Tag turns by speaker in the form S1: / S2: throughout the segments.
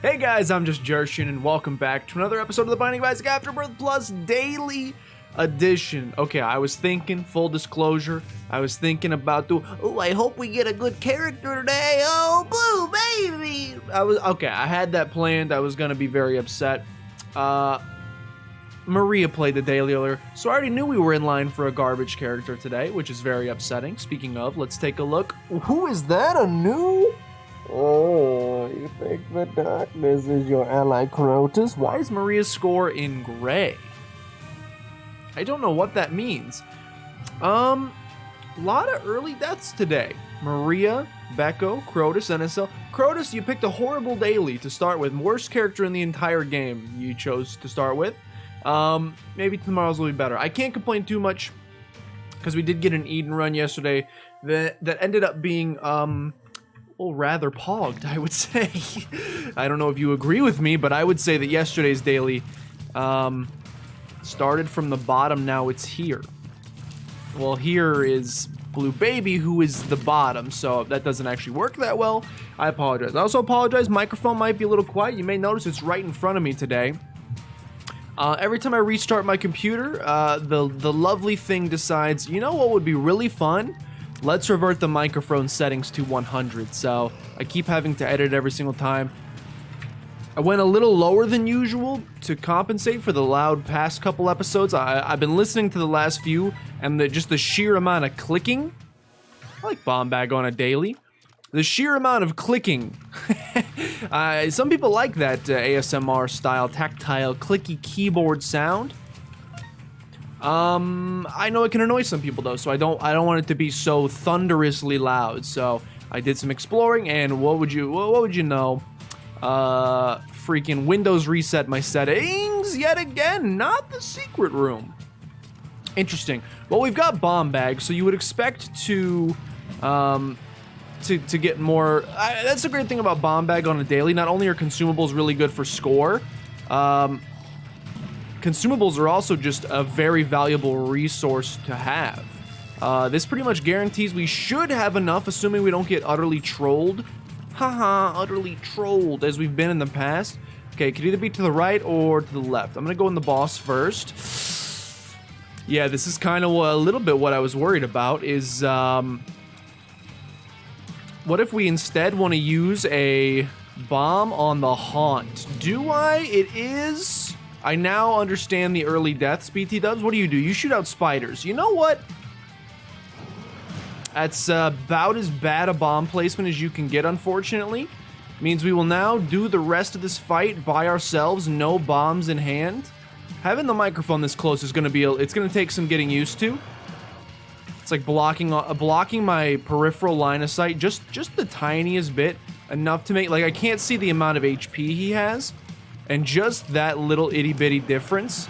S1: Hey guys, I'm just Jershin, and welcome back to another episode of the Binding of Isaac Afterbirth Plus Daily Edition. Okay, I was thinking, full disclosure, I was thinking about I hope we get a good character today. Oh, Blue baby. I had that planned. I was gonna be very upset. Maria played the daily earlier, so I already knew we were in line for a garbage character today, which is very upsetting. Speaking of, let's take a look. Who is that? A new? Oh, you think the darkness is your ally, Crotus? Why is Maria's score in gray? I don't know what that means. Lot of early deaths today. Maria, Becco, Crotus, NSL. Crotus, you picked a horrible daily to start with. Worst character in the entire game you chose to start with. Maybe tomorrow's will be better. I can't complain too much because we did get an Eden run yesterday that ended up being, well, rather pogged, I would say. I don't know if you agree with me, but I would say that yesterday's daily started from the bottom, now it's here. Well, here is Blue Baby, who is the bottom, so that doesn't actually work that well. I apologize. I also apologize, microphone might be a little quiet. You may notice it's right in front of me today. Every time I restart my computer, the lovely thing decides, you know what would be really fun? Let's revert the microphone settings to 100, so I keep having to edit every single time. I went a little lower than usual to compensate for the loud past couple episodes. I've been listening to the last few, and just the sheer amount of clicking. I like Bomb Bag on a daily. The sheer amount of clicking. Some people like that ASMR style, tactile, clicky keyboard sound. I know it can annoy some people though, so I don't want it to be so thunderously loud. So I did some exploring, and what would you know? Freaking Windows reset my settings yet again. Not the secret room. Interesting. Well, we've got Bomb Bag, so you would expect to get more. That's the great thing about Bomb Bag on a daily. Not only are consumables really good for score, consumables are also just a very valuable resource to have. This pretty much guarantees we should have enough, assuming we don't get utterly trolled. Haha, utterly trolled, as we've been in the past. Okay, it could either be to the right or to the left. I'm gonna go in the boss first. Yeah, this is kind of a little bit what I was worried about, is, what if we instead want to use a bomb on the haunt? Do I? It is... I now understand the early deaths, BT Dubs. What do? You shoot out spiders. You know what? That's about as bad a bomb placement as you can get, unfortunately. Means we will now do the rest of this fight by ourselves, no bombs in hand. Having the microphone this close is going to be... It's going to take some getting used to. It's like blocking my peripheral line of sight just the tiniest bit. Enough to make... Like, I can't see the amount of HP he has. And just that little itty-bitty difference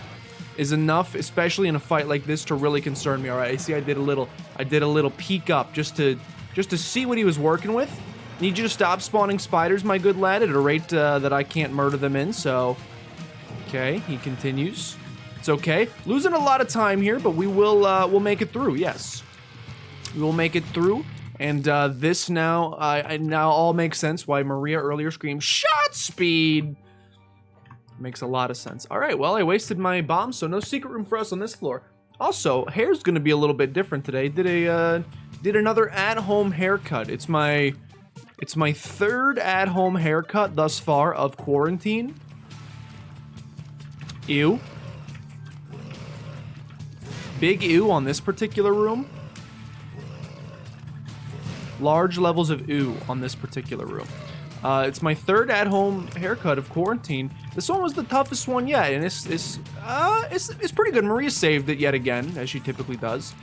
S1: is enough, especially in a fight like this, to really concern me. All right, I see I did a little peek up just to see what he was working with. Need you to stop spawning spiders, my good lad, at a rate that I can't murder them in, so... Okay, he continues. It's okay. Losing a lot of time here, but we'll make it through, yes. We will make it through, and this now all makes sense why Maria earlier screamed, "Shot speed!" Makes a lot of sense. All right, well, I wasted my bomb, so no secret room for us on this floor. Also, hair's gonna be a little bit different today. Did another at-home haircut. It's my third at-home haircut thus far of quarantine. Ew. Big ew on this particular room. Large levels of ew on this particular room. It's my third at-home haircut of quarantine. This one was the toughest one yet, and it's pretty good. Maria saved it yet again, as she typically does.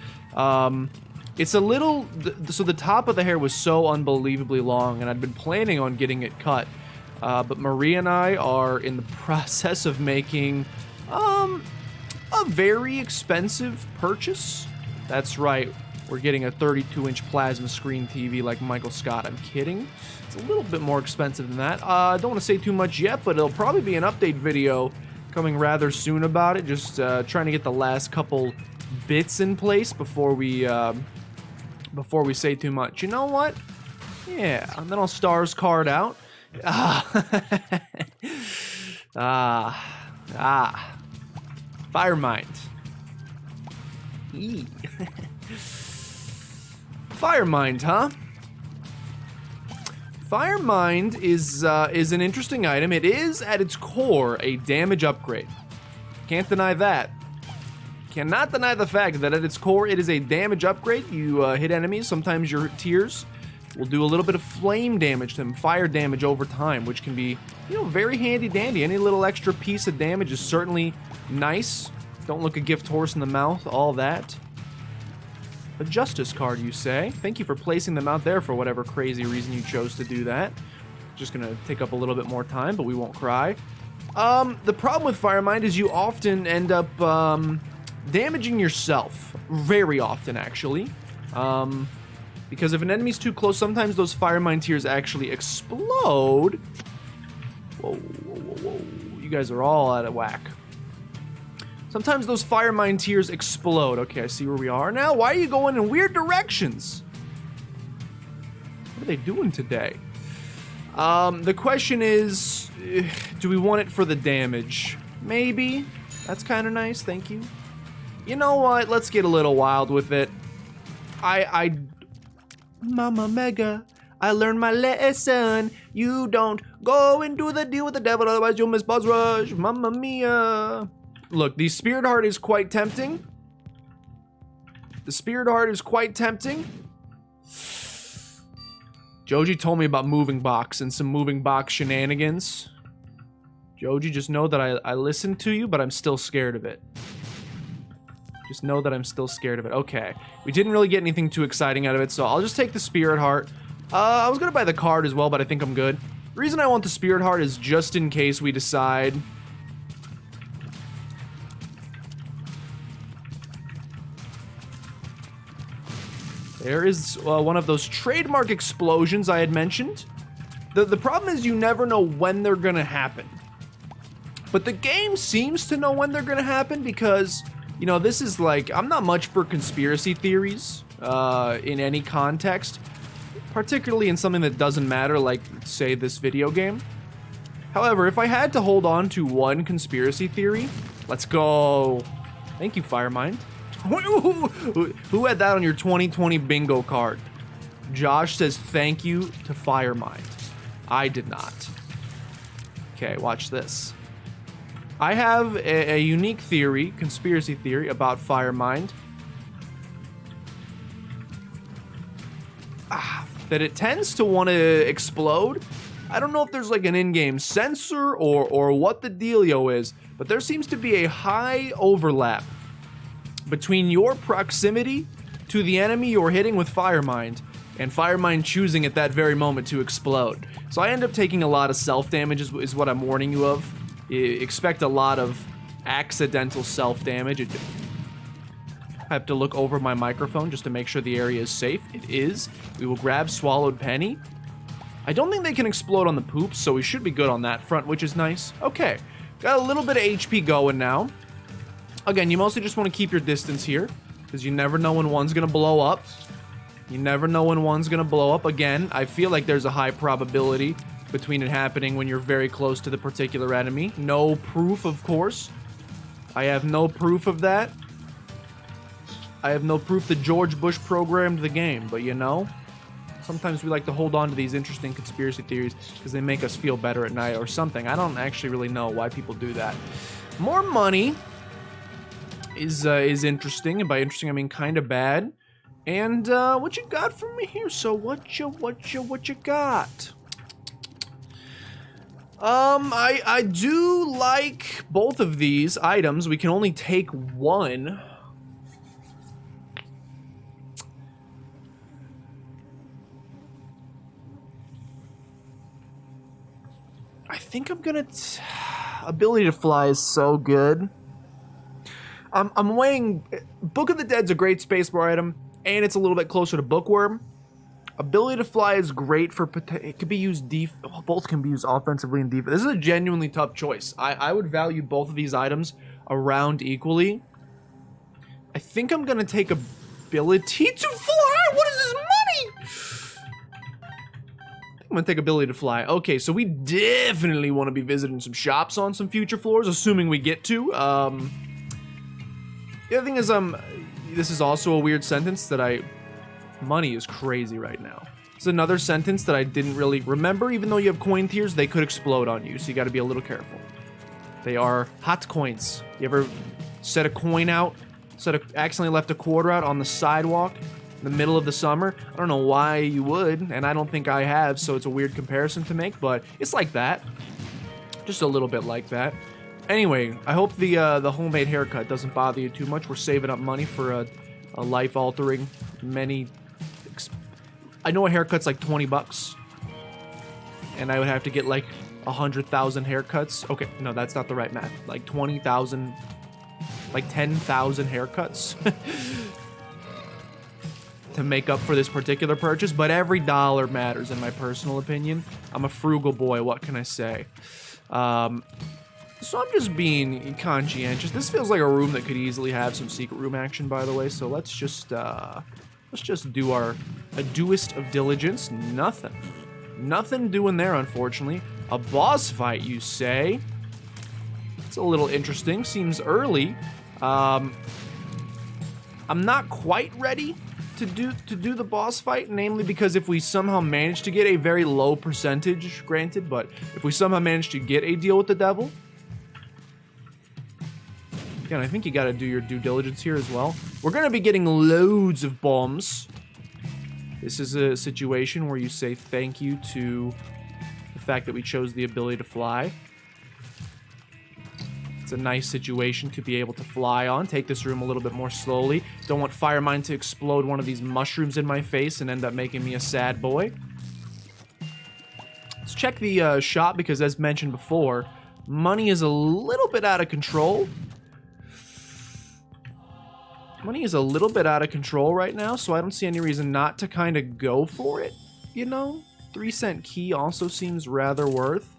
S1: It's a little... So the top of the hair was so unbelievably long, and I'd been planning on getting it cut. But Maria and I are in the process of making a very expensive purchase. That's right. We're getting a 32-inch plasma screen TV like Michael Scott. I'm kidding. It's a little bit more expensive than that. I don't want to say too much yet, but it'll probably be an update video coming rather soon about it. Just trying to get the last couple bits in place before we say too much. You know what? Yeah, and then I'll stars card out. Ah. Fire Mind. Eee. Fire Mind, huh? Fire Mind is an interesting item. It is, at its core, a damage upgrade. Can't deny that. Cannot deny the fact that at its core, it is a damage upgrade. You hit enemies, sometimes your tears will do a little bit of flame damage to them, fire damage over time, which can be, you know, very handy dandy. Any little extra piece of damage is certainly nice. Don't look a gift horse in the mouth, all that. A justice card, you say? Thank you for placing them out there for whatever crazy reason you chose to do that. Just gonna take up a little bit more time, but we won't cry. The problem with Fire Mind is you often end up, damaging yourself. Very often, actually. Because if an enemy's too close, sometimes those Fire Mind tears actually explode. Whoa, whoa, whoa, whoa. You guys are all out of whack. Sometimes those Fire Mind tears explode. Okay, I see where we are now. Why are you going in weird directions? What are they doing today? The question is, do we want it for the damage? Maybe. That's kind of nice, thank you. You know what? Let's get a little wild with it. Mama Mega, I learned my lesson. You don't go and do the deal with the devil, otherwise you'll miss boss rush. Mamma mia. Look, the Spirit Heart is quite tempting. The Spirit Heart is quite tempting. Joji told me about moving box and some moving box shenanigans. Joji, just know that I listened to you, but I'm still scared of it. Just know that I'm still scared of it. Okay. We didn't really get anything too exciting out of it, so I'll just take the Spirit Heart. I was gonna buy the card as well, but I think I'm good. The reason I want the Spirit Heart is just in case we decide... There is one of those trademark explosions I had mentioned. The problem is you never know when they're gonna happen. But the game seems to know when they're gonna happen because... You know, this is like, I'm not much for conspiracy theories in any context, particularly in something that doesn't matter, like, say, this video game. However, if I had to hold on to one conspiracy theory, let's go. Thank you, Firemind. Who had that on your 2020 bingo card? Josh says thank you to Firemind. I did not. Okay, watch this. I have a unique theory, conspiracy theory, about Firemind. That it tends to want to explode. I don't know if there's like an in-game sensor or what the dealio is, but there seems to be a high overlap between your proximity to the enemy you're hitting with Firemind and Firemind choosing at that very moment to explode. So I end up taking a lot of self-damage is what I'm warning you of. Expect a lot of accidental self-damage. I have to look over my microphone just to make sure the area is safe. It is. We will grab Swallowed Penny. I don't think they can explode on the poops, so we should be good on that front, which is nice. Okay, got a little bit of HP going now. Again, you mostly just want to keep your distance here, because you never know when one's going to blow up. You never know when one's going to blow up. Again, I feel like there's a high probability between it happening when you're very close to the particular enemy. No proof, of course. I have no proof of that. I have no proof that George Bush programmed the game, but you know, sometimes we like to hold on to these interesting conspiracy theories because they make us feel better at night or something. I don't actually really know why people do that. More money is interesting, and by interesting I mean kind of bad. And what you got for me here? So what you got? I do like both of these items. We can only take one. I think I'm gonna... Ability to fly is so good. I'm weighing... Book of the Dead's a great spacebar item, and it's a little bit closer to Bookworm. Ability to fly is great for... It could be used both can be used offensively and defensively. This is a genuinely tough choice. I would value both of these items around equally. I think I'm gonna take Ability to fly! What is this money? I'm gonna take ability to fly. Okay, so we definitely want to be visiting some shops on some future floors, assuming we get to. The other thing is, this is also a weird sentence that money is crazy right now. It's another sentence that I didn't really remember. Even though you have coin tiers, they could explode on you, so you got to be a little careful. They are hot coins. You ever set a coin out, accidentally left a quarter out on the sidewalk in the middle of the summer? I don't know why you would, and I don't think I have, so it's a weird comparison to make, but it's like that. Just a little bit like that. Anyway, I hope the homemade haircut doesn't bother you too much. We're saving up money for a life-altering, I know a haircut's like 20 bucks, and I would have to get like 100,000 haircuts. Okay, no, that's not the right math. Like 20,000, like 10,000 haircuts to make up for this particular purchase, but every dollar matters in my personal opinion. I'm a frugal boy, what can I say? So I'm just being conscientious. This feels like a room that could easily have some secret room action, by the way, so let's just do our doist of diligence. Nothing doing there, unfortunately. A boss fight, you say? It's a little interesting. Seems early. I'm not quite ready to do the boss fight, namely because if we somehow manage to get a very low percentage, granted, but if we somehow manage to get a deal with the devil, again, I think you gotta do your due diligence here as well. We're gonna be getting loads of bombs. This is a situation where you say thank you to the fact that we chose the ability to fly. It's a nice situation to be able to fly on. Take this room a little bit more slowly. Don't want Fire Mine to explode one of these mushrooms in my face and end up making me a sad boy. Let's check the shop because, as mentioned before, money is a little bit out of control. Money is a little bit out of control right now, so I don't see any reason not to kind of go for it, you know? 3-cent key also seems rather worth.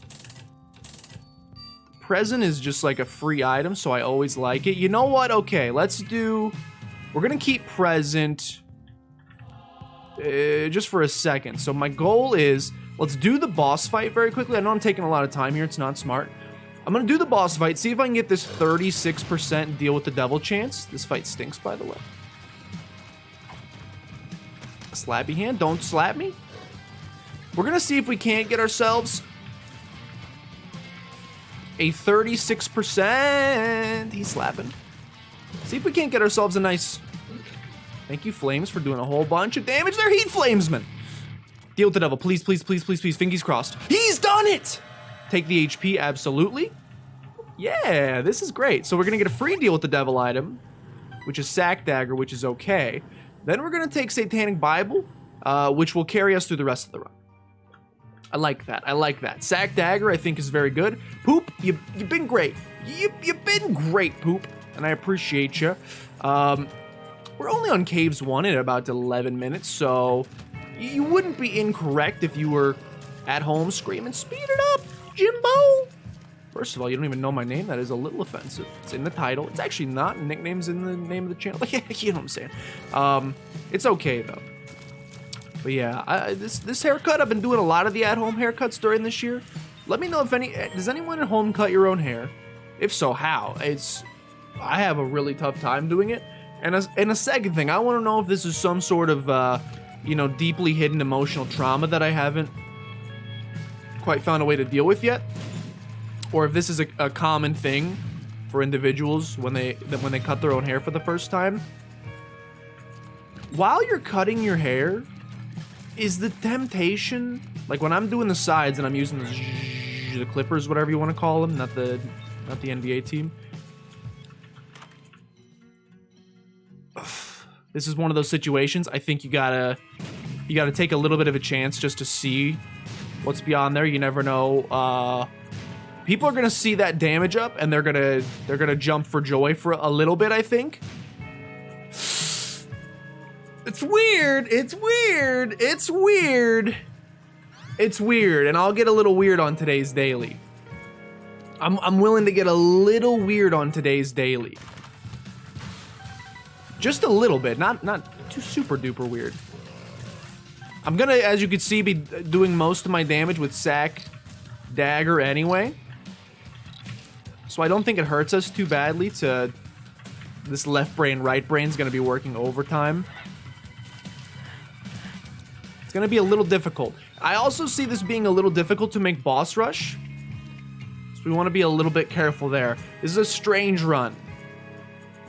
S1: Present is just like a free item, so I always like it. You know what? Okay, we're gonna keep present just for a second. So my goal is, let's do the boss fight very quickly. I know I'm taking a lot of time here. It's not smart. I'm gonna do the boss fight, see if I can get this 36% deal with the devil chance. This fight stinks, by the way. Slappy hand, don't slap me. We're gonna see if we can't get ourselves a 36%. He's slapping. See if we can't get ourselves a nice... Thank you, Flames, for doing a whole bunch of damage. They're Heat Flamesmen. Deal with the devil, please, please, please, please, please. Fingers crossed. He's done it! Take the HP, absolutely. Yeah, this is great. So we're gonna get a free deal with the devil item, which is Sack Dagger, which is okay. Then we're gonna take Satanic Bible, which will carry us through the rest of the run. I like that. I like that. Sack Dagger, I think, is very good. Poop, you've been great. You've been great, Poop, and I appreciate you. We're only on Caves 1 in about 11 minutes, so you wouldn't be incorrect if you were at home screaming, "Speed it up, Jimbo!" First of all, you don't even know my name. That is a little offensive. It's in the title. It's actually not. Nickname's in the name of the channel. You know what I'm saying. It's okay, though. But yeah, this haircut, I've been doing a lot of the at-home haircuts during this year. Let me know if does anyone at home cut your own hair? If so, how? I have a really tough time doing it. And a second thing, I want to know if this is some sort of, deeply hidden emotional trauma that I haven't quite found a way to deal with yet. Or if this is a common thing for individuals when they cut their own hair for the first time. While you're cutting your hair, is the temptation, like when I'm doing the sides and I'm using the clippers, whatever you want to call them, not the NBA team. This is one of those situations. I think you gotta take a little bit of a chance just to see what's beyond there. You never know. People are gonna see that damage up and they're gonna jump for joy for a little bit, I think. It's weird. It's weird. It's weird. It's weird, and I'll get a little weird on today's daily. I'm willing to get a little weird on today's daily. Just a little bit, not too super duper weird. I'm gonna, as you can see, be doing most of my damage with Sack Dagger anyway. So I don't think it hurts us too badly to... This left brain, right brain's gonna be working overtime. It's gonna be a little difficult. I also see this being a little difficult to make boss rush. So we want to be a little bit careful there. This is a strange run.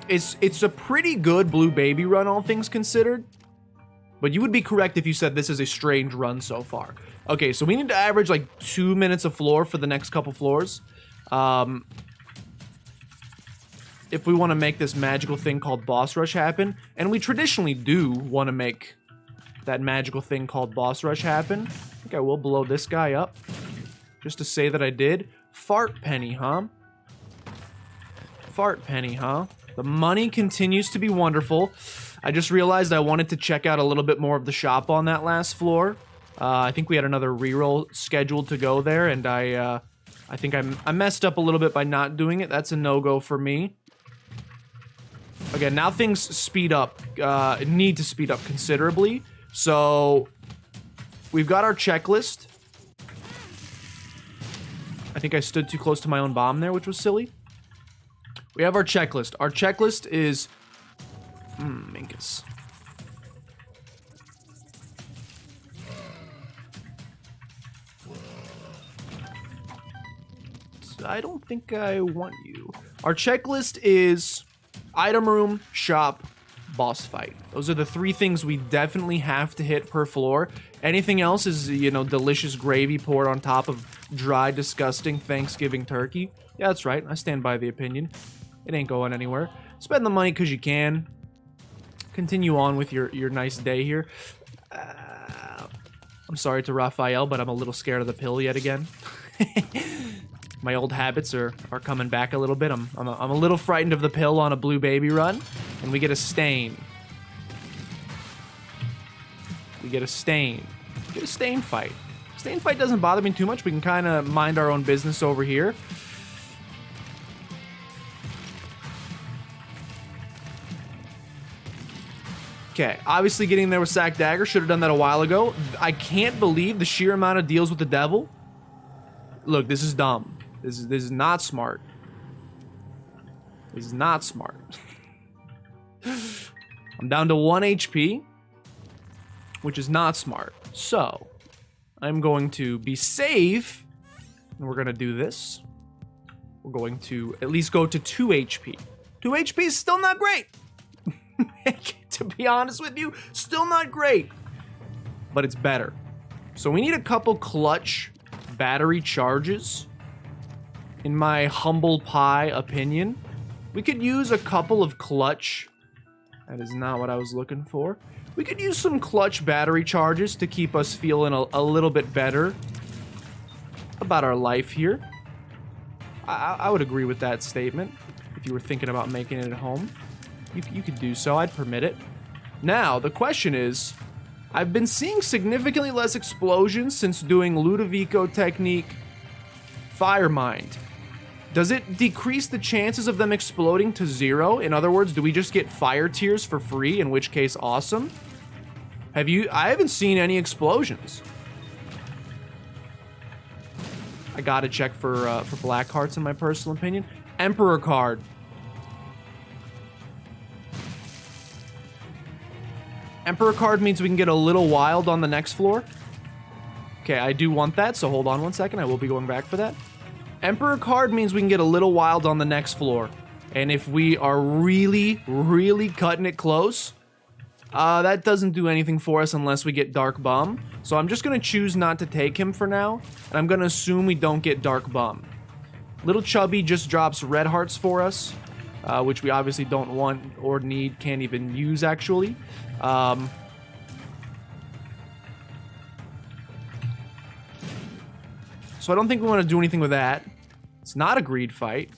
S1: It's a pretty good blue baby run, all things considered. But you would be correct if you said this is a strange run so far. Okay, so we need to average like 2 minutes of floor for the next couple floors. If we want to make this magical thing called boss rush happen. And we traditionally do want to make that magical thing called boss rush happen. I think I will blow this guy up. Just to say that I did. Fart penny, huh? Fart penny, huh? The money continues to be wonderful. I just realized I wanted to check out a little bit more of the shop on that last floor. I think we had another reroll scheduled to go there, and I think I messed up a little bit by not doing it. That's a no-go for me. Again, now things speed up, need to speed up considerably. So, we've got our checklist. I think I stood too close to my own bomb there, which was silly. We have our checklist. Our checklist is... Minkus. I don't think I want you. Our checklist is item room, shop, boss fight. Those are the 3 things we definitely have to hit per floor. Anything else is, you know, delicious gravy poured on top of dry, disgusting Thanksgiving turkey. Yeah, that's right. I stand by the opinion. It ain't going anywhere. Spend the money because you can. Continue on with your nice day here. I'm sorry to Raphael, but I'm a little scared of the pill yet again. My old habits are coming back a little bit. I'm a little frightened of the pill on a blue baby run. And we get a stain. We get a stain. We get a stain fight. Stain fight doesn't bother me too much. We can kind of mind our own business over here. Okay, obviously getting there with Sack Dagger. Should have done that a while ago. I can't believe the sheer amount of deals with the devil. Look, this is dumb. This is not smart. This is not smart. I'm down to 1 HP, which is not smart. So, I'm going to be safe, and we're going to do this. We're going to at least go to 2 HP. 2 HP is still not great. To be honest with you, still not great. But it's better. So we need a couple clutch battery charges. In my humble pie opinion, we could use a couple of clutch. That is not what I was looking for. We could use some clutch battery charges to keep us feeling a little bit better about our life here. I would agree with that statement. If you were thinking about making it at home, you could do so. I'd permit it. Now, the question is, I've been seeing significantly less explosions since doing Ludovico technique Fire Mind. Does it decrease the chances of them exploding to 0? In other words, do we just get fire tears for free, in which case awesome? I haven't seen any explosions. I gotta check for black hearts in my personal opinion. Emperor card. Emperor card means we can get a little wild on the next floor. Okay, I do want that, so hold on 1 second. I will be going back for that. Emperor card means we can get a little wild on the next floor. And if we are really, really cutting it close, that doesn't do anything for us unless we get Dark Bum. So I'm just going to choose not to take him for now. And I'm going to assume we don't get Dark Bum. Little Chubby just drops red hearts for us, which we obviously don't want or need, can't even use actually. So I don't think we want to do anything with that. It's not a greed fight.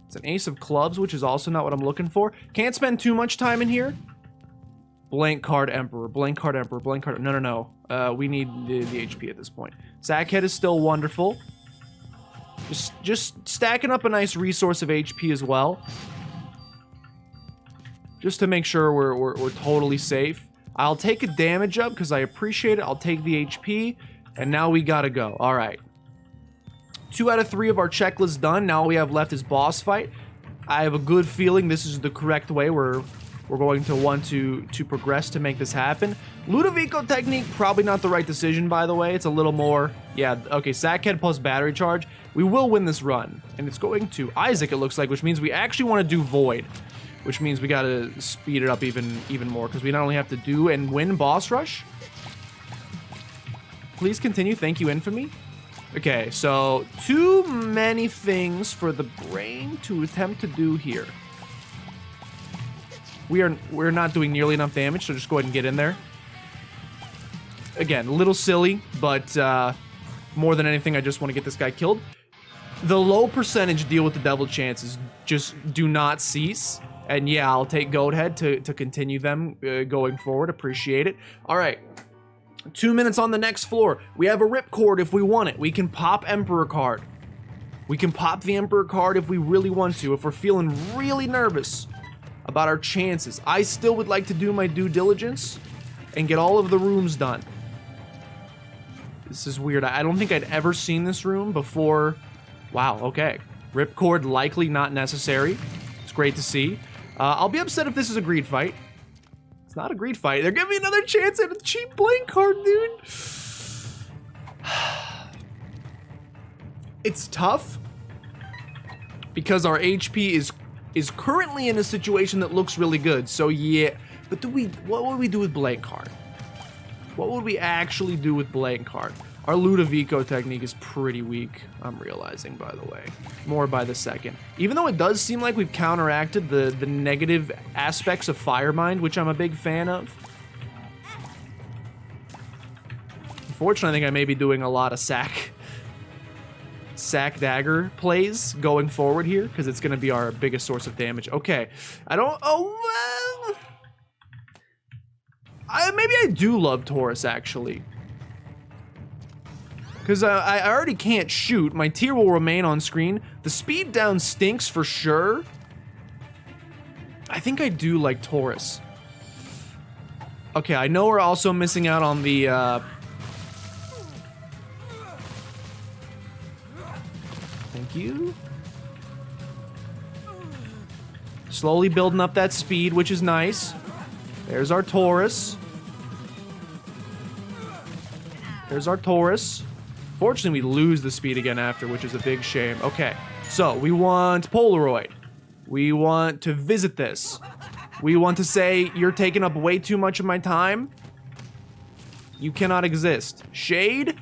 S1: It's an ace of clubs, which is also not what I'm looking for. Can't spend too much time in here. Blank card Emperor, blank card Emperor, blank card... No. We need the HP at this point. Sackhead is still wonderful. Just stacking up a nice resource of HP as well. Just to make sure we're totally safe. I'll take a damage up because I appreciate it. I'll take the HP. And now we gotta go. All right. 2 out of 3 of our checklist done. Now all we have left is boss fight. I have a good feeling this is the correct way we're going to want to progress to make this happen. Ludovico technique, probably not the right decision, by the way. It's a little more... Yeah, okay, Sackhead plus battery charge. We will win this run. And it's going to Isaac, it looks like, which means we actually want to do Void. Which means we gotta speed it up even more, because we not only have to do and win boss rush. Please continue. Thank you, Infamy. Okay, so too many things for the brain to attempt to do here. We're not doing nearly enough damage, so just go ahead and get in there. Again, a little silly, but more than anything, I just want to get this guy killed. The low percentage deal with the devil chances just do not cease. And yeah, I'll take Goathead to continue them going forward. Appreciate it. All right. 2 minutes on the next floor. We have a Ripcord if we want it. We can pop Emperor card. We can pop the Emperor card if we really want to, if we're feeling really nervous about our chances. I still would like to do my due diligence and get all of the rooms done. This is weird. I don't think I'd ever seen this room before. Wow, okay. Ripcord likely not necessary. It's great to see. I'll be upset if this is a greed fight. It's not a greed fight. They're giving me another chance at a cheap blank card, dude. It's tough because our HP is currently in a situation that looks really good. So yeah, but what would we do with blank card? What would we actually do with blank card? Our Ludovico technique is pretty weak, I'm realizing, by the way. More by the second. Even though it does seem like we've counteracted the negative aspects of Firemind, which I'm a big fan of. Unfortunately, I think I may be doing a lot of sack dagger plays going forward here, because it's going to be our biggest source of damage. Okay, maybe I do love Taurus, actually. Because I already can't shoot. My tier will remain on screen. The speed down stinks for sure. I think I do like Taurus. Okay, I know we're also missing out on the... Thank you. Slowly building up that speed, which is nice. There's our Taurus. There's our Taurus. Fortunately, we lose the speed again after, which is a big shame. Okay, so we want Polaroid. We want to visit this. We want to say, you're taking up way too much of my time. You cannot exist. Shade?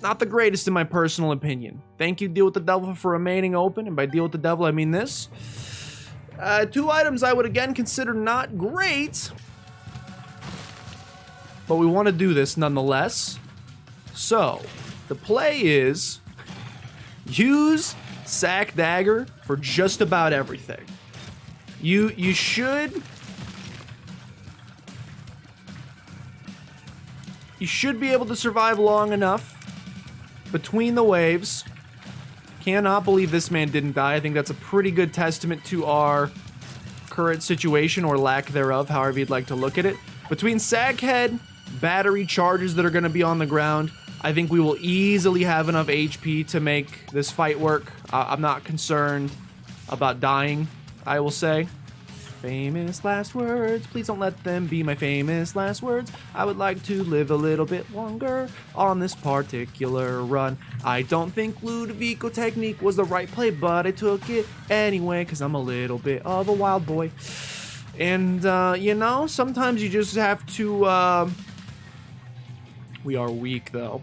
S1: Not the greatest in my personal opinion. Thank you, Deal with the Devil, for remaining open. And by Deal with the Devil, I mean this. 2 items I would again consider not great. But we want to do this nonetheless. So, the play is use Sack Dagger for just about everything. You should be able to survive long enough between the waves. Cannot believe this man didn't die. I think that's a pretty good testament to our current situation, or lack thereof, however you'd like to look at it. Between Sackhead, battery charges that are going to be on the ground, I think we will easily have enough HP to make this fight work. I'm not concerned about dying, I will say. Famous last words. Please don't let them be my famous last words. I would like to live a little bit longer on this particular run. I don't think Ludovico technique was the right play, but I took it anyway because I'm a little bit of a wild boy. And, you know, sometimes you just have to, we are weak, though.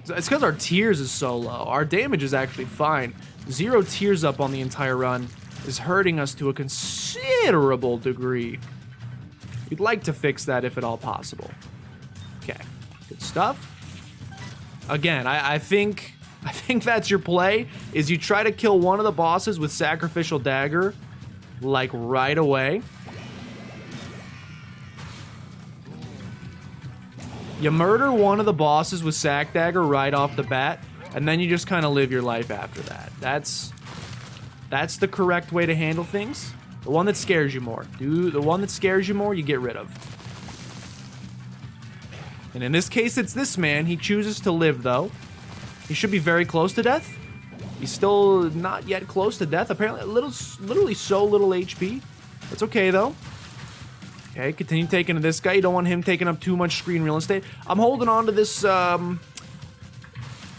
S1: It's because our tiers is so low. Our damage is actually fine. 0 tiers up on the entire run is hurting us to a considerable degree. We'd like to fix that if at all possible. Okay, good stuff. Again, I think that's your play, is you try to kill one of the bosses with Sacrificial Dagger, like, right away. You murder one of the bosses with Sack Dagger right off the bat, and then you just kind of live your life after that. That's the correct way to handle things. The one that scares you more. The one that scares you more, you get rid of. And in this case, it's this man. He chooses to live, though. He should be very close to death. He's still not yet close to death. Apparently, literally so little HP. That's okay, though. Okay, continue taking to this guy. You don't want him taking up too much screen real estate. I'm holding on to this,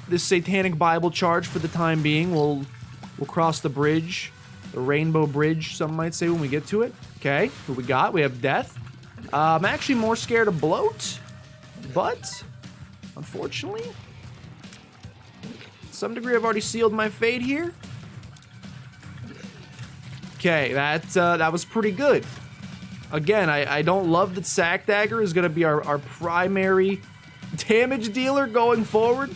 S1: this satanic Bible charge for the time being. We'll cross the bridge. The rainbow bridge, some might say, when we get to it. Okay, who we got? We have death. I'm actually more scared of bloat. But, unfortunately, to some degree I've already sealed my fate here. Okay, that was pretty good. Again, I don't love that Sack Dagger is going to be our primary damage dealer going forward.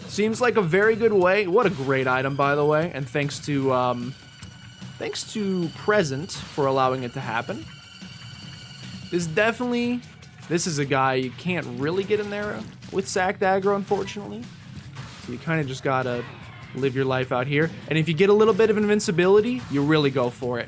S1: Seems like a very good way. What a great item, by the way. And thanks to Present for allowing it to happen. This is a guy you can't really get in there with Sack Dagger, unfortunately. So you kind of just gotta live your life out here. And if you get a little bit of invincibility, you really go for it.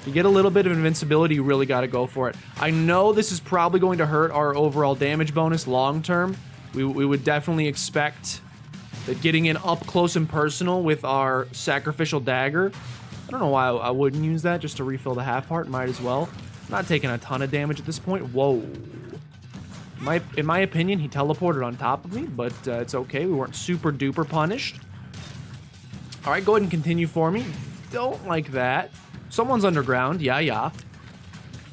S1: If you get a little bit of invincibility, you really gotta go for it. I know this is probably going to hurt our overall damage bonus long term. We would definitely expect that getting in up close and personal with our Sacrificial Dagger, I don't know why I wouldn't use that just to refill the half heart. Might as well. Not taking a ton of damage at this point. Whoa. In my opinion, he teleported on top of me, but it's okay. We weren't super duper punished. All right, go ahead and continue for me. Don't like that. Someone's underground. Yeah.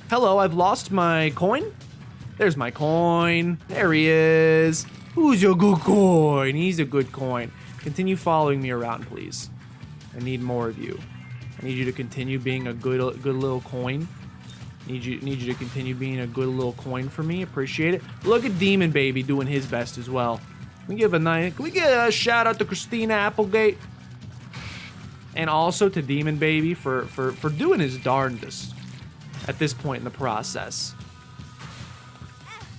S1: Hello, I've lost my coin. There's my coin. There he is. Who's your good coin? He's a good coin. Continue following me around, please. I need more of you. I need you to continue being a good little coin. Need you to continue being a good little coin for me. Appreciate it. Look at Demon Baby doing his best as well. Can we get a shout out to Christina Applegate? And also to Demon Baby for doing his darndest at this point in the process.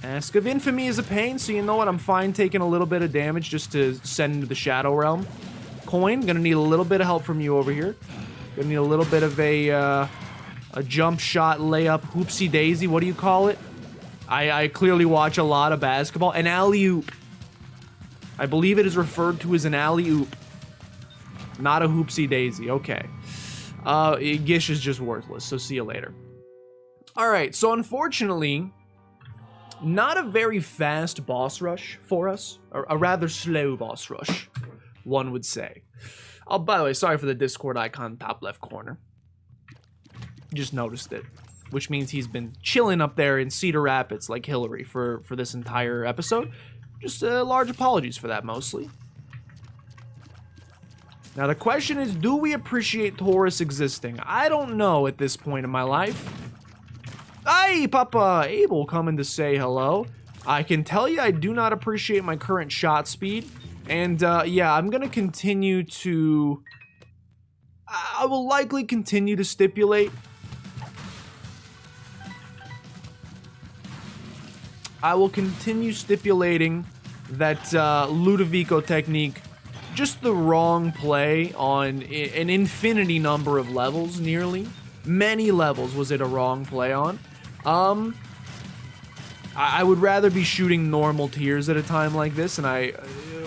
S1: Ask of Infamy is a pain, so you know what? I'm fine taking a little bit of damage just to send into the Shadow Realm. Coin, gonna need a little bit of help from you over here. Gonna need a little bit of a jump shot layup hoopsie daisy. What do you call it? I clearly watch a lot of basketball. An alley-oop. I believe it is referred to as an alley-oop. Not a hoopsie daisy. Okay. Gish is just worthless, so see you later. Alright, so unfortunately, not a very fast boss rush for us. Or a rather slow boss rush, one would say. Oh, by the way, sorry for the Discord icon top left corner. Just noticed it. Which means he's been chilling up there in Cedar Rapids like Hillary for this entire episode. Just large apologies for that, mostly. Now, the question is, do we appreciate Taurus existing? I don't know at this point in my life. Hey, Papa Abel coming to say hello. I can tell you I do not appreciate my current shot speed. And, yeah, I'm going to continue to... I will likely continue to stipulate... I will continue stipulating that Ludovico technique, just the wrong play on an infinity number of levels, nearly. Many levels was it a wrong play on. I would rather be shooting normal tiers at a time like this, and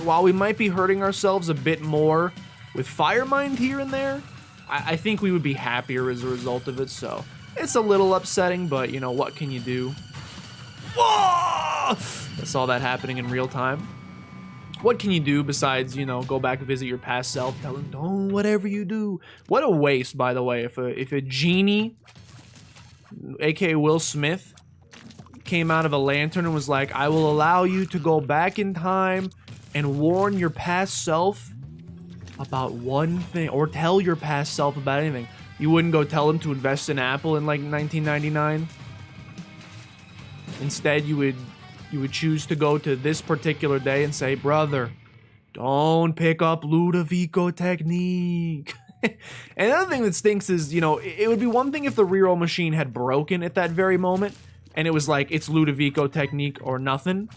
S1: while we might be hurting ourselves a bit more with Fire Mind here and there, I think we would be happier as a result of it, so it's a little upsetting, but, you know, what can you do? Whoa! I saw that happening in real time. What can you do besides, you know, go back and visit your past self, tell him, don't, whatever you do. What a waste, by the way, if a genie, aka Will Smith, came out of a lantern and was like, I will allow you to go back in time and warn your past self about one thing, or tell your past self about anything. You wouldn't go tell him to invest in Apple in like 1999? Instead, you would choose to go to this particular day and say, brother, don't pick up Ludovico technique. And the other thing that stinks is, you know, it would be one thing if the reroll machine had broken at that very moment, and it was like, it's Ludovico technique or nothing.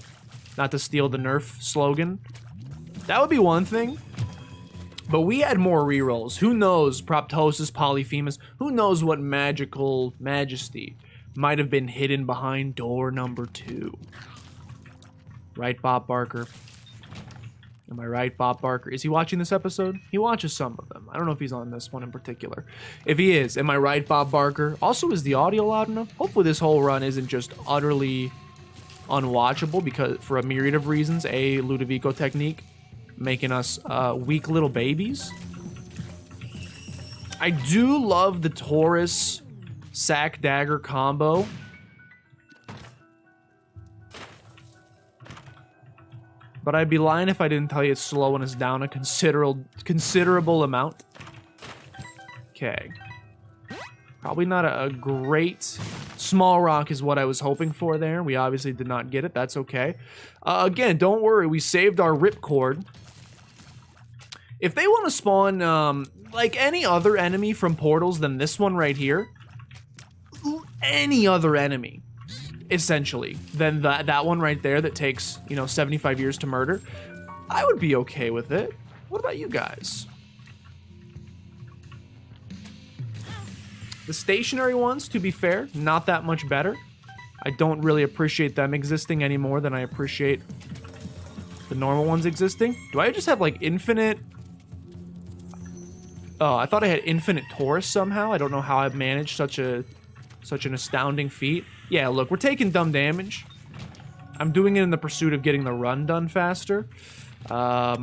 S1: Not to steal the Nerf slogan. That would be one thing. But we had more rerolls. Who knows? Proptosis, Polyphemus. Who knows what magical majesty might have been hidden behind door number 2. Right, Bob Barker? Am I right, Bob Barker? Is he watching this episode? He watches some of them. I don't know if he's on this one in particular. If he is, am I right, Bob Barker? Also, is the audio loud enough? Hopefully this whole run isn't just utterly unwatchable because for a myriad of reasons. A, Ludovico technique, making us weak little babies. I do love the Taurus sack dagger combo. But I'd be lying if I didn't tell you it's slowing us down a considerable amount. Okay. Probably not a great... Small rock is what I was hoping for there. We obviously did not get it. That's okay. Again, don't worry. We saved our ripcord. If they want to spawn, like any other enemy from portals than this one right here, any other enemy, essentially, than that one right there that takes, 75 years to murder, I would be okay with it. What about you guys? The stationary ones, to be fair, not that much better. I don't really appreciate them existing any more than I appreciate the normal ones existing. Do I just have, like, infinite... Oh, I thought I had infinite Taurus somehow. I don't know how I've managed such an astounding feat. Yeah, look, we're taking dumb damage. I'm doing it in the pursuit of getting the run done faster. A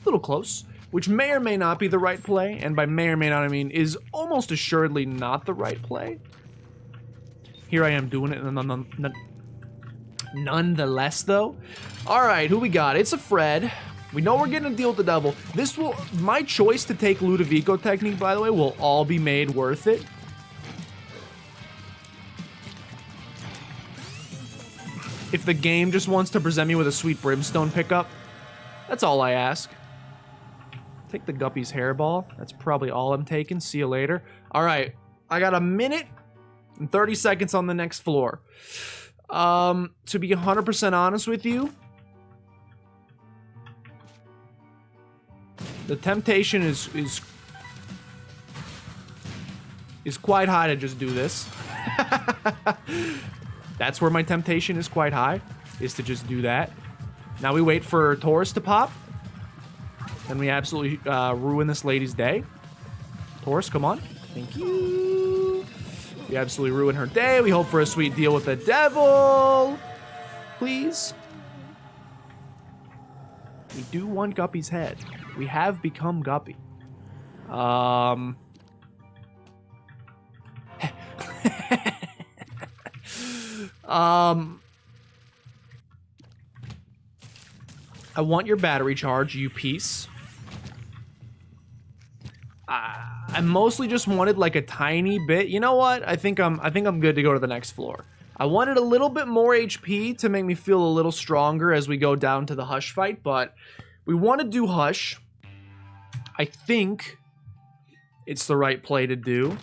S1: little close, which may or may not be the right play, and by may or may not I mean is almost assuredly not the right play. Here I am doing it nonetheless, though. All right, who we got? It's a Fred. We know we're getting a deal with the devil. This will, my choice to take Ludovico technique, by the way, will all be made worth it. If the game just wants to present me with a sweet brimstone pickup, that's all I ask. Take the Guppy's hairball. That's probably all I'm taking. See you later. All right, I got a minute and 30 seconds on the next floor. To be 100% honest with you, the temptation is quite high to just do this. That's where my temptation is quite high, is to just do that. Now we wait for Taurus to pop. Then we absolutely ruin this lady's day. Taurus, come on. Thank you. We absolutely ruin her day. We hope for a sweet deal with the devil. Please. We do want Guppy's head. We have become Guppy. I want your battery charge, you piece. I mostly just wanted like a tiny bit. You know what? I think I'm good to go to the next floor. I wanted a little bit more HP to make me feel a little stronger as we go down to the Hush fight, but we want to do Hush. I think it's the right play to do.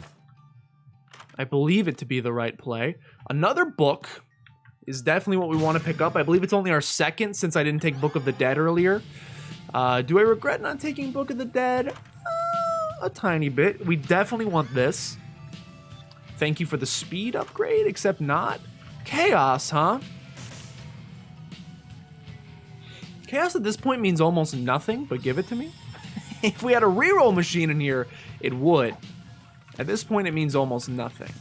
S1: I believe it to be the right play. Another book is definitely what we want to pick up. I believe it's only our second since I didn't take Book of the Dead earlier. Do I regret not taking Book of the Dead? A tiny bit. We definitely want this. Thank you for the speed upgrade, except not. Chaos, huh? Chaos at this point means almost nothing, but give it to me. If we had a reroll machine in here, it would. At this point, it means almost nothing.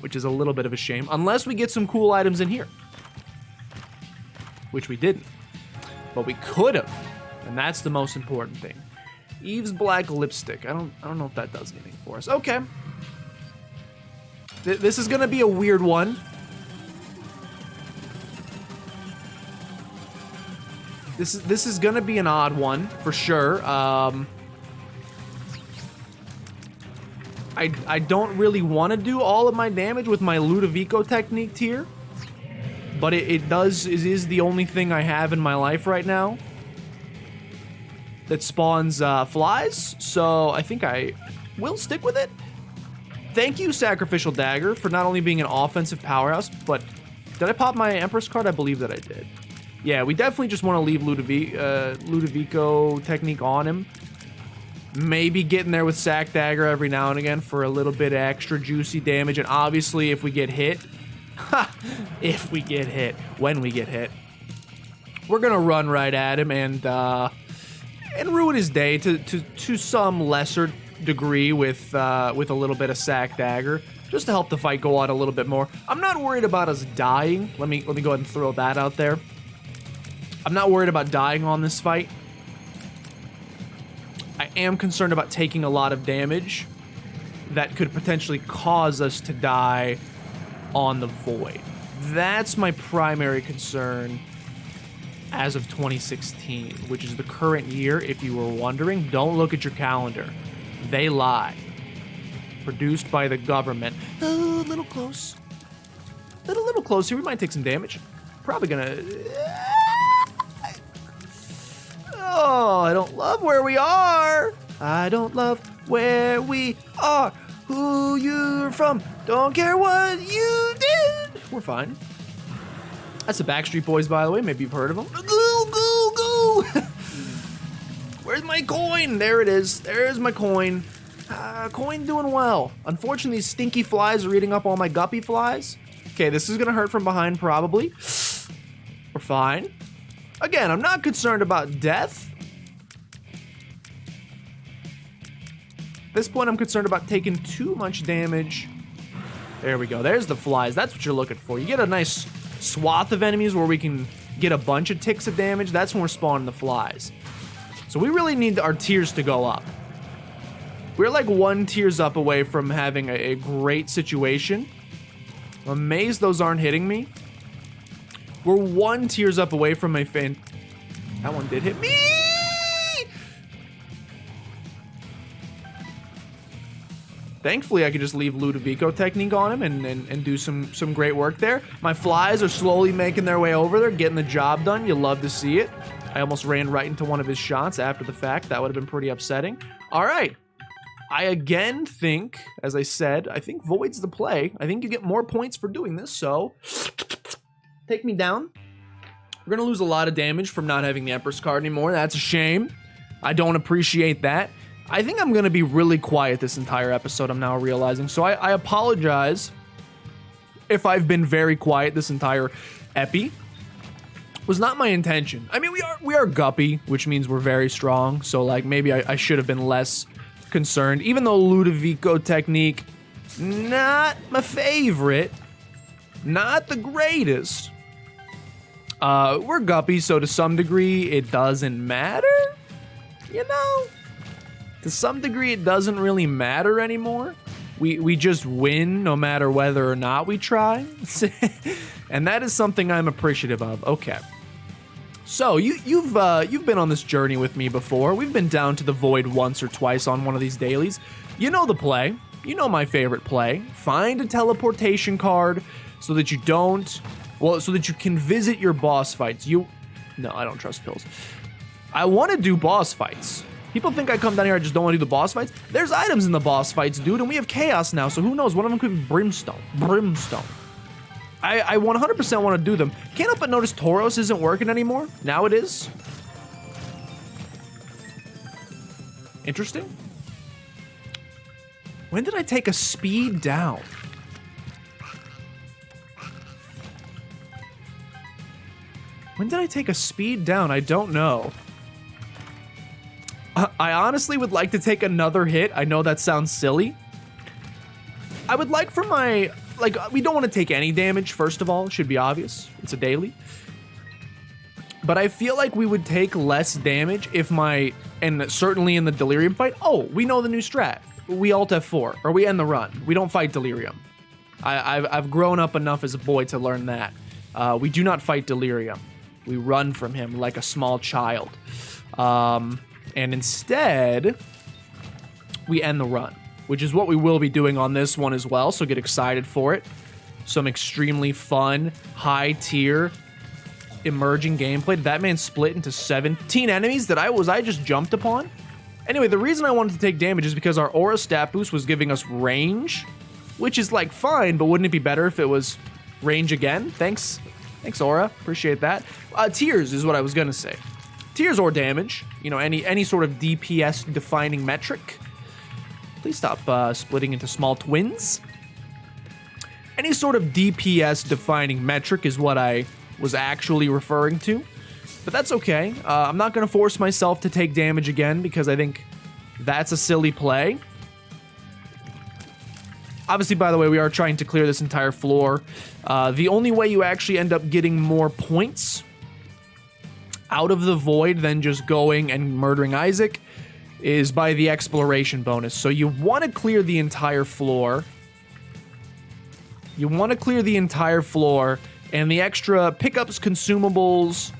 S1: Which is a little bit of a shame. Unless we get some cool items in here. Which we didn't. But we could have. And that's the most important thing. Eve's black lipstick. I don't know if that does anything for us. Okay. This is going to be a weird one. This is going to be an odd one, for sure. I don't really want to do all of my damage with my Ludovico technique tier. But it is the only thing I have in my life right now that spawns flies, so I think I will stick with it. Thank you, Sacrificial Dagger, for not only being an offensive powerhouse, but Did I pop my Empress card? I believe that I did. Yeah, we definitely just want to leave Ludovico technique on him. Maybe getting there with Sack Dagger every now and again for a little bit of extra juicy damage. And obviously, if we get hit, if we get hit, when we get hit, we're gonna run right at him and ruin his day to some lesser degree with a little bit of Sack Dagger, just to help the fight go on a little bit more. I'm not worried about us dying. Let me go ahead and throw that out there. I'm not worried about dying on this fight. I am concerned about taking a lot of damage that could potentially cause us to die on the Void. That's my primary concern as of 2016, which is the current year, if you were wondering. Don't look at your calendar. They lie. Produced by the government. Oh, a little close. A little close here. We might take some damage. Probably gonna... Oh, I don't love where we are. I don't love where we are. Who you're from. Don't care what you did. We're fine. That's the Backstreet Boys, by the way. Maybe you've heard of them. Go, go, go. Where's my coin? There it is. There's my coin. Coin doing well. Unfortunately, these stinky flies are eating up all my guppy flies. Okay, this is going to hurt from behind, probably. We're fine. Again, I'm not concerned about death. At this point, I'm concerned about taking too much damage. There we go. There's the flies. That's what you're looking for. You get a nice swath of enemies where we can get a bunch of ticks of damage. That's when we're spawning the flies. So we really need our tiers to go up. We're like 1 tiers up away from having a great situation. I'm amazed those aren't hitting me. We're 1 tiers up away from a fan. That one did hit me. Thankfully, I could just leave Ludovico technique on him and do some great work there. My flies are slowly making their way over there, getting the job done. You love to see it. I almost ran right into one of his shots after the fact. That would have been pretty upsetting. All right. I again think, as I said, I think Void's the play. I think you get more points for doing this, so take me down. We're going to lose a lot of damage from not having the Empress card anymore. That's a shame. I don't appreciate that. I think I'm going to be really quiet this entire episode, I'm now realizing. So I apologize if I've been very quiet this entire epi. Was not my intention. I mean, we are guppy, which means we're very strong. So, like, maybe I should have been less concerned. Even though Ludovico technique, not my favorite. Not the greatest. We're guppy, so to some degree, it doesn't matter. You know? To some degree, it doesn't really matter anymore. We just win no matter whether or not we try. And that is something I'm appreciative of. Okay. So, you've been on this journey with me before. We've been down to the Void once or twice on one of these dailies. You know the play. You know my favorite play. Find a teleportation card so that you don't... Well, so that you can visit your boss fights. No, I don't trust pills. I want to do boss fights. People think I come down here, I just don't want to do the boss fights. There's items in the boss fights, dude, and we have chaos now, so who knows? One of them could be brimstone. Brimstone. I 100% want to do them. Can't help but notice Tauros isn't working anymore. Now it is. Interesting. When did I take a speed down? When did I take a speed down? I don't know. I honestly would like to take another hit. I know that sounds silly. I would like for my... Like, we don't want to take any damage, first of all. It should be obvious. It's a daily. But I feel like we would take less damage if my... And certainly in the Delirium fight... Oh, we know the new strat. We Alt F4. Or we end the run. We don't fight Delirium. I've grown up enough as a boy to learn that. We do not fight Delirium. We run from him like a small child. And instead, we end the run, which is what we will be doing on this one as well, so get excited for it. Some extremely fun, high-tier, emerging gameplay. Did that man split into 17 enemies that I just jumped upon? Anyway, the reason I wanted to take damage is because our aura stat boost was giving us range, which is, like, fine, but wouldn't it be better if it was range again. Thanks, Aura. Appreciate that. Tears is what I was gonna say. Tears or damage. You know, any sort of DPS defining metric. Please stop splitting into small twins. Any sort of DPS defining metric is what I was actually referring to. But that's okay. I'm not going to force myself to take damage again because I think that's a silly play. Obviously, by the way, we are trying to clear this entire floor. The only way you actually end up getting more points out of the void than just going and murdering Isaac is by the exploration bonus. So you want to clear the entire floor. You want to clear the entire floor, and the extra pickups, consumables,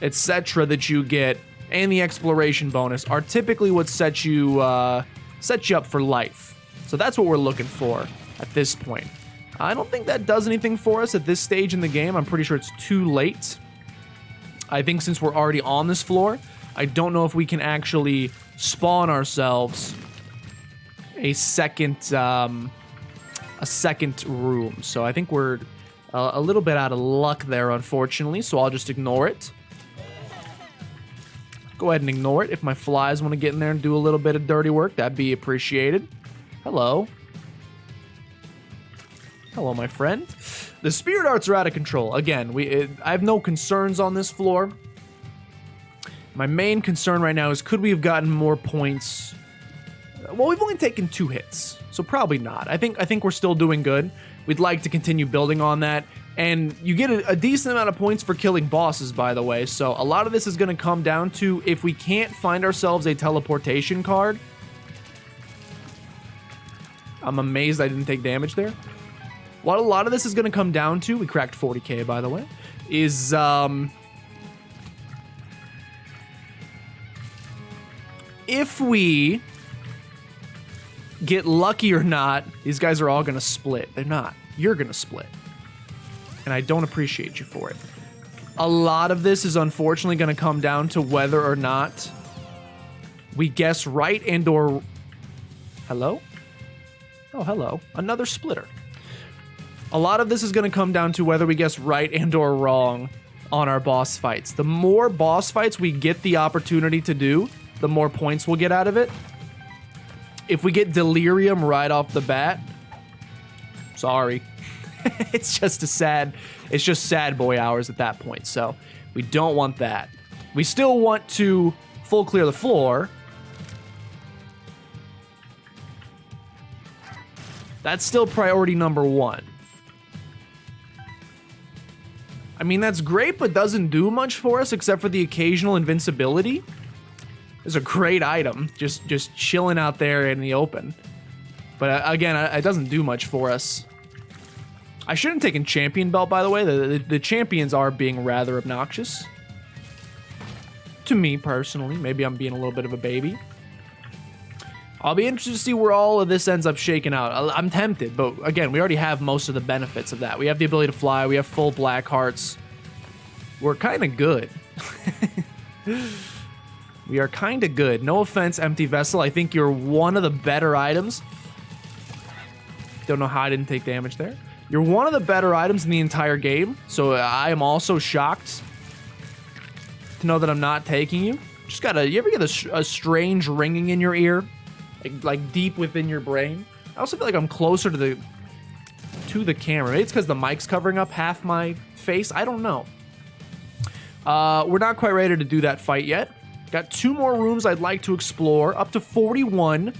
S1: etc. that you get, and the exploration bonus are typically what set you up for life. So that's what we're looking for at this point. I don't think that does anything for us at this stage in the game. I'm pretty sure it's too late. I think since we're already on this floor, I don't know if we can actually spawn ourselves a second room. So I think we're a little bit out of luck there, unfortunately. So I'll just ignore it. Go ahead and ignore it. If my flies want to get in there and do a little bit of dirty work, that'd be appreciated. Hello. Hello, my friend. The spirit arts are out of control. Again, I have no concerns on this floor. My main concern right now is could we have gotten more points? Well, we've only taken 2 hits, so probably not. I think we're still doing good. We'd like to continue building on that. And you get a decent amount of points for killing bosses, by the way. So a lot of this is going to come down to if we can't find ourselves a teleportation card. I'm amazed I didn't take damage there. What a lot of this is going to come down to, we cracked 40k, by the way, is if we get lucky or not, these guys are all going to split. They're not. You're going to split. And I don't appreciate you for it. A lot of this is unfortunately going to come down to whether or not we guess right and or... Hello? Oh, hello. Another splitter. A lot of this is going to come down to whether we guess right and or wrong on our boss fights. The more boss fights we get the opportunity to do, the more points we'll get out of it. If we get delirium right off the bat, sorry. It's just sad boy hours at that point. So we don't want that. We still want to full clear the floor. That's still priority number 1. I mean, that's great, but doesn't do much for us except for the occasional invincibility. It's a great item, just chilling out there in the open. But again, it doesn't do much for us. I shouldn't have taken champion belt, by the way. The champions are being rather obnoxious. To me, personally. Maybe I'm being a little bit of a baby. I'll be interested to see where all of this ends up shaking out. I'm tempted, but again, we already have most of the benefits of that. We have the ability to fly. We have full black hearts. We're kind of good. We are kind of good. No offense, Empty Vessel. I think you're one of the better items. Don't know how I didn't take damage there. You're one of the better items in the entire game, so I am also shocked to know that I'm not taking you. Just gotta, you ever get a strange ringing in your ear? Like deep within your brain? I also feel like I'm closer to the camera. Maybe it's because the mic's covering up half my face. I don't know. We're not quite ready to do that fight yet. Got 2 more rooms I'd like to explore, up to 41.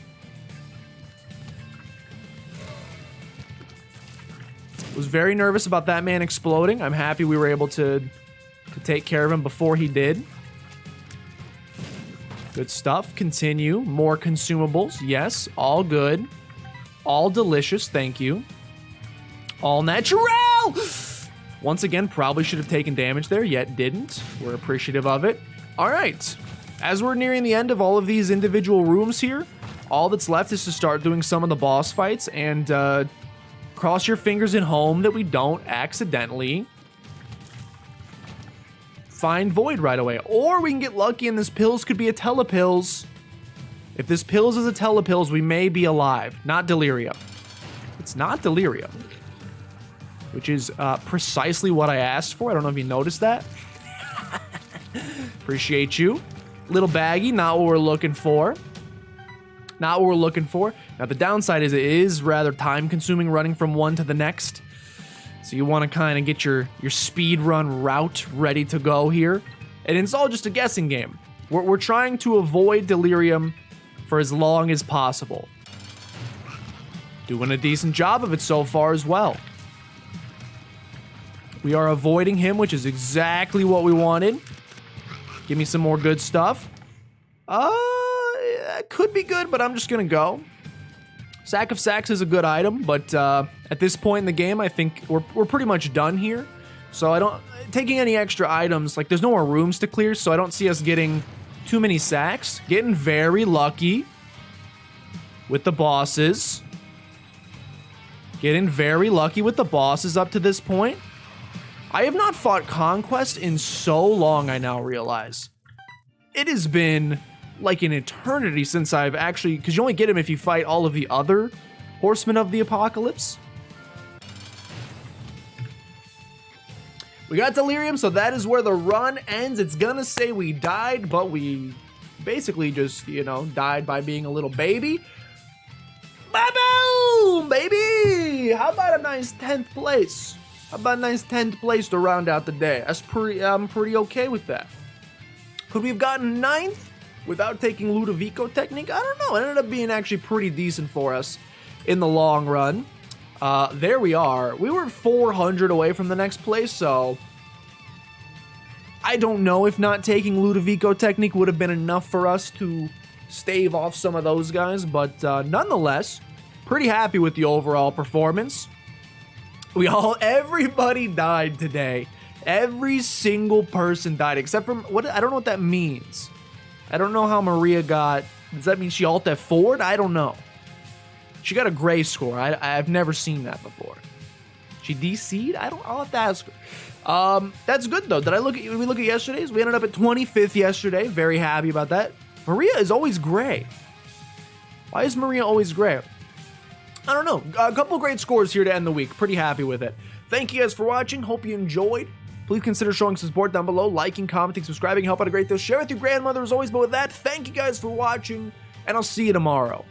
S1: Was very nervous about that man exploding. I'm happy we were able to take care of him before he did. Good stuff. Continue. More consumables. Yes, all good. All delicious. Thank you. All natural! Once again, probably should have taken damage there, yet didn't. We're appreciative of it. All right. As we're nearing the end of all of these individual rooms here, all that's left is to start doing some of the boss fights and cross your fingers and home that we don't accidentally find Void right away. Or we can get lucky and this pills could be a telepills. If this pills is a telepills, we may be alive. Not delirium. It's not delirium. which is precisely what I asked for. I don't know if you noticed that. Appreciate you. Little baggy, not what we're looking for. Not what we're looking for. Now, the downside is it is rather time-consuming running from one to the next. So you want to kind of get your speed run route ready to go here. And it's all just a guessing game. We're trying to avoid delirium for as long as possible. Doing a decent job of it so far as well. We are avoiding him, which is exactly what we wanted. Give me some more good stuff. It could be good, but I'm just gonna go. Sack of Sacks is a good item, but at this point in the game, I think we're pretty much done here. So I don't taking any extra items, like there's no more rooms to clear, so I don't see us getting too many sacks. Getting very lucky with the bosses. Getting very lucky with the bosses up to this point. I have not fought Conquest in so long, I now realize. It has been like an eternity since I've actually, because you only get him if you fight all of the other Horsemen of the Apocalypse. We got Delirium, so that is where the run ends. It's gonna say we died, but we basically just, you know, died by being a little baby. Ba-boom, baby! How about a nice 10th place? How about a nice 10th place to round out the day? I'm pretty okay with that. Could we have gotten 9th without taking Ludovico technique? I don't know. It ended up being actually pretty decent for us in the long run. There we are. We were 400 away from the next place, so I don't know if not taking Ludovico technique would have been enough for us to stave off some of those guys, but nonetheless, pretty happy with the overall performance. Everybody died today. Every single person died, except for, I don't know what that means. I don't know how Maria got, does that mean she alt F4'd? I don't know. She got a gray score. I've never seen that before. She DC'd? I'll have to ask her. That's good though. We look at yesterday's? We ended up at 25th yesterday. Very happy about that. Maria is always gray. Why is Maria always gray? I don't know. A couple great scores here to end the week. Pretty happy with it. Thank you guys for watching. Hope you enjoyed. Please consider showing support down below. Liking, commenting, subscribing. Help out a great deal. Share with your grandmother as always. But with that, thank you guys for watching. And I'll see you tomorrow.